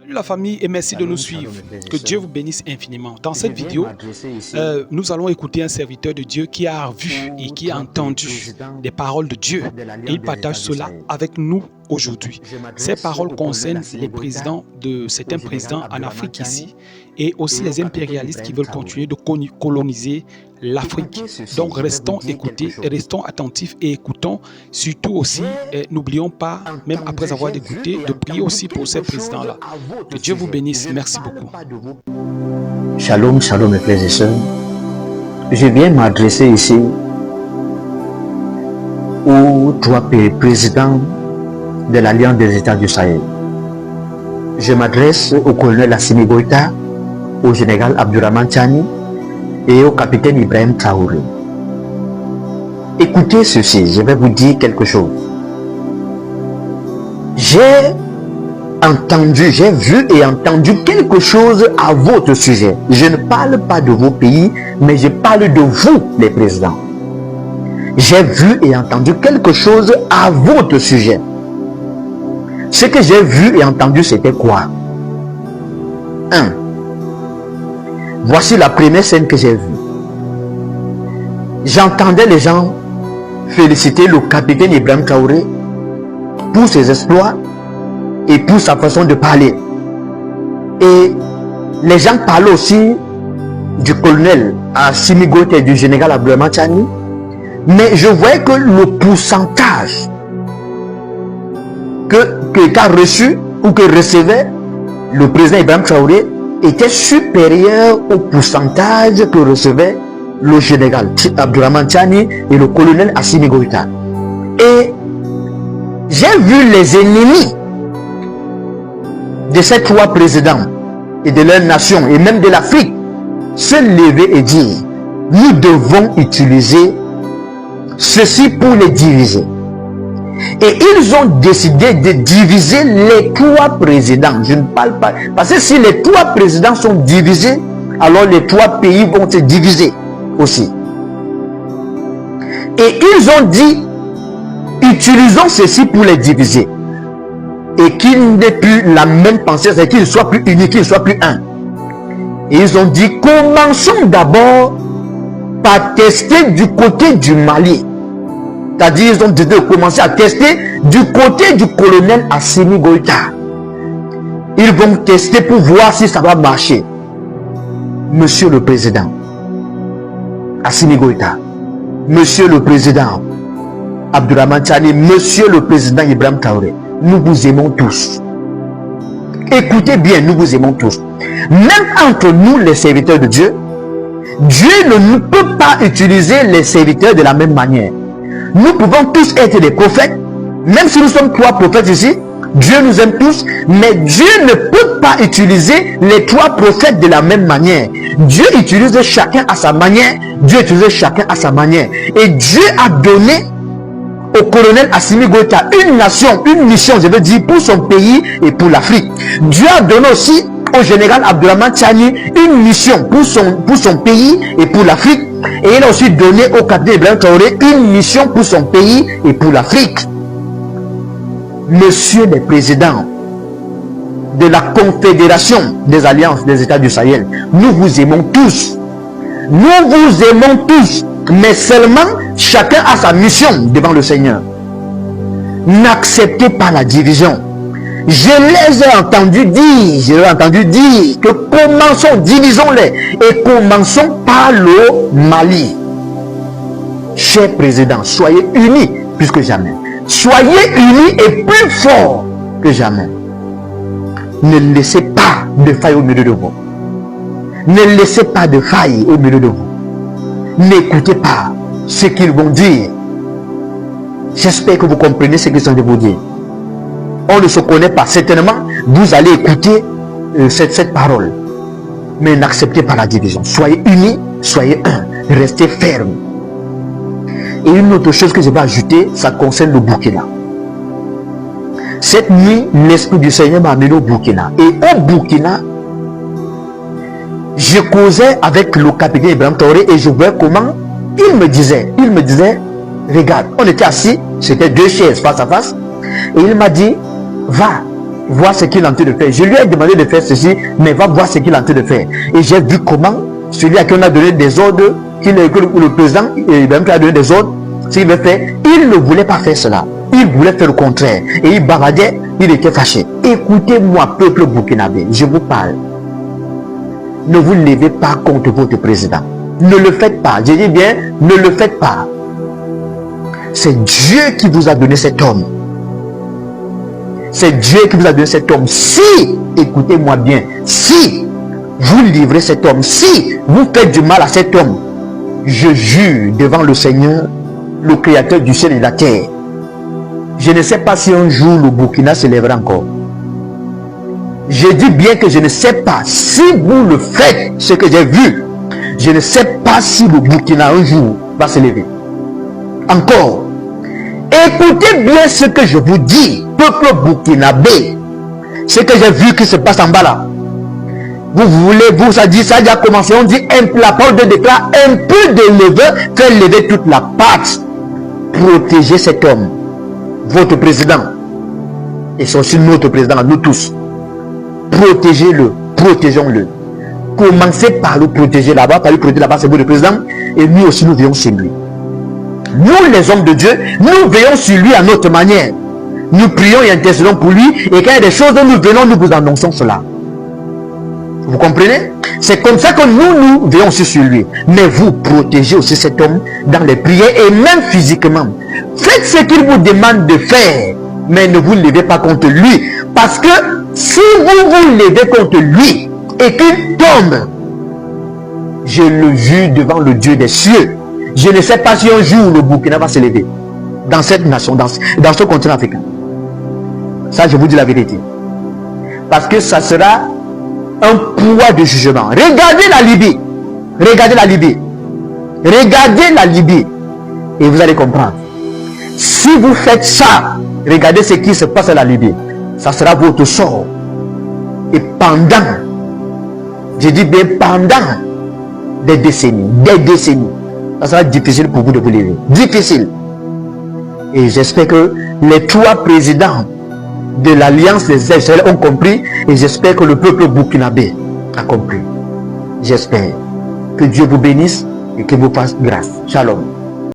Salut la famille et merci de nous suivre. Que Dieu vous bénisse infiniment. Dans cette vidéo, nous allons écouter un serviteur de Dieu qui a vu et qui a entendu des paroles de Dieu. Et il partage cela avec nous aujourd'hui. Ces paroles concernent les présidents de certains présidents en Afrique ici et aussi les impérialistes qui veulent continuer de coloniser l'Afrique. Donc restons écoutés, restons attentifs et écoutons. Surtout aussi, n'oublions pas, même après avoir écouté, de prier aussi pour ces présidents-là. Que Dieu vous bénisse. Merci beaucoup. Shalom, shalom mes frères et sœurs. Je viens m'adresser ici aux trois présidents de l'Alliance des États du Sahel. Je m'adresse au colonel Assimi Goïta, au général Abdourahmane Tiani et au capitaine Ibrahim Traoré. Écoutez ceci, je vais vous dire quelque chose. J'ai entendu, j'ai vu et entendu quelque chose à votre sujet. Je ne parle pas de vos pays, mais je parle de vous, les présidents. J'ai vu et entendu quelque chose à votre sujet. Ce que j'ai vu et entendu, c'était quoi? 1. Voici la première scène que j'ai vue. J'entendais les gens féliciter le capitaine Ibrahim Traoré pour ses exploits et pour sa façon de parler. Et les gens parlaient aussi du colonel Assimi Goïta et du général Abdourahmane Tiani. Mais je voyais que le pourcentage qu'a reçu ou que recevait le président Ibrahim Traoré était supérieur au pourcentage que recevait le général Abdourahmane Tiani et le colonel Assimi Goïta. Et j'ai vu les ennemis de ces trois présidents et de leur nation et même de l'Afrique se lever et dire: nous devons utiliser ceci pour les diviser. Et ils ont décidé de diviser les trois présidents. Je ne parle pas, parce que si les trois présidents sont divisés, alors les trois pays vont se diviser aussi. Et ils ont dit: utilisons ceci pour les diviser. Et qu'il n'ait plus la même pensée, c'est qu'ils ne soient plus unis, qu'ils ne soient plus un. Et ils ont dit: commençons d'abord par tester du côté du Mali. C'est-à-dire, ils ont décidé de commencer à tester du côté du colonel Assimi Goïta. Ils vont tester pour voir si ça va marcher. Monsieur le Président Assimi Goïta, Monsieur le Président Abdourahmane Tiani, Monsieur le Président Ibrahim Traoré, nous vous aimons tous. Écoutez bien, nous vous aimons tous. Même entre nous, les serviteurs de Dieu, Dieu ne peut pas utiliser les serviteurs de la même manière. Nous pouvons tous être des prophètes, même si nous sommes trois prophètes ici. Dieu nous aime tous, mais Dieu ne peut pas utiliser les trois prophètes de la même manière. Dieu utilise chacun à sa manière. Dieu utilise chacun à sa manière. Et Dieu a donné au colonel Assimi Goïta une nation, une mission, je veux dire, pour son pays et pour l'Afrique. Dieu a donné aussi au général Abdourahmane Tiani une mission pour son pays et pour l'Afrique. Et il a aussi donné au capitaine Ibrahim Traoré une mission pour son pays et pour l'Afrique. Monsieur le Président de la Confédération des Alliances des États du Sahel, nous vous aimons tous. Nous vous aimons tous. Mais seulement chacun a sa mission devant le Seigneur. N'acceptez pas la division. Je les ai entendus dire que commençons, divisons-les et commençons par le Mali. Chers présidents, soyez unis plus que jamais. Soyez unis et plus forts que jamais. Ne laissez pas de faille au milieu de vous. Ne laissez pas de faille au milieu de vous. N'écoutez pas ce qu'ils vont dire. J'espère que vous comprenez ce qu'ils sont de vous dire. On ne se connaît pas. Certainement, vous allez écouter cette parole. Mais n'acceptez pas la division. Soyez unis, soyez un. Restez fermes. Et une autre chose que je vais ajouter, ça concerne le Burkina. Cette nuit, l'Esprit du Seigneur m'a amené au Burkina. Et au Burkina, je causais avec le capitaine Ibrahim Traoré et je voyais comment il me disait, regarde, on était assis, c'était deux chaises face à face, et il m'a dit: va, voir ce qu'il est en train de faire. Je lui ai demandé de faire ceci, mais va voir ce qu'il est en train de faire. Et j'ai vu comment celui à qui on a donné des ordres, que le président même a donné des ordres, s'il veut faire, il ne voulait pas faire cela. Il voulait faire le contraire. Et il bavardait, il était fâché. Écoutez-moi, peuple burkinabé, je vous parle. Ne vous levez pas contre votre président. Ne le faites pas. Je dis bien, ne le faites pas. C'est Dieu qui vous a donné cet homme. C'est Dieu qui vous a donné cet homme. Si, écoutez-moi bien, si vous livrez cet homme, si vous faites du mal à cet homme, je jure devant le Seigneur, le Créateur du ciel et de la terre, je ne sais pas si un jour le Burkina se lèvera encore. Je dis bien que je ne sais pas si vous le faites, ce que j'ai vu. Je ne sais pas si le Burkina un jour va se lever. Encore. Écoutez bien ce que je vous dis, peuple burkinabé. Ce que j'ai vu qui se passe en bas là. Vous voulez, vous a dit, ça a déjà commencé. On dit, la parole de déclare, un peu de leveur fait lever toute la pâte. Protégez cet homme, votre président. Et c'est aussi notre président, nous tous. Protégez-le, protégeons-le. Commencez par le protéger là-bas, par le protéger là-bas, c'est vous le président. Et nous aussi, nous veillons sur lui. Nous, les hommes de Dieu, nous veillons sur lui à notre manière. Nous prions et intercédons pour lui. Et quand il y a des choses dont nous venons, nous vous annonçons cela. Vous comprenez? C'est comme ça que nous veillons aussi sur lui. Mais vous protégez aussi cet homme dans les prières et même physiquement. Faites ce qu'il vous demande de faire. Mais ne vous levez pas contre lui. Parce que si vous vous levez contre lui et qu'il tombe, je le jure devant le Dieu des cieux. Je ne sais pas si un jour le Burkina va se lever dans cette nation, dans ce continent africain. Ça, je vous dis la vérité. Parce que ça sera un poids de jugement. Regardez la Libye. Regardez la Libye. Regardez la Libye. Et vous allez comprendre. Si vous faites ça, regardez ce qui se passe à la Libye. Ça sera votre sort. Et pendant, je dis bien pendant des décennies, ça sera difficile pour vous de vous lever. Difficile. Et j'espère que les trois présidents de l'Alliance des Israéliens ont compris. Et j'espère que le peuple burkinabé a compris. J'espère que Dieu vous bénisse et que vous fasse grâce. Shalom.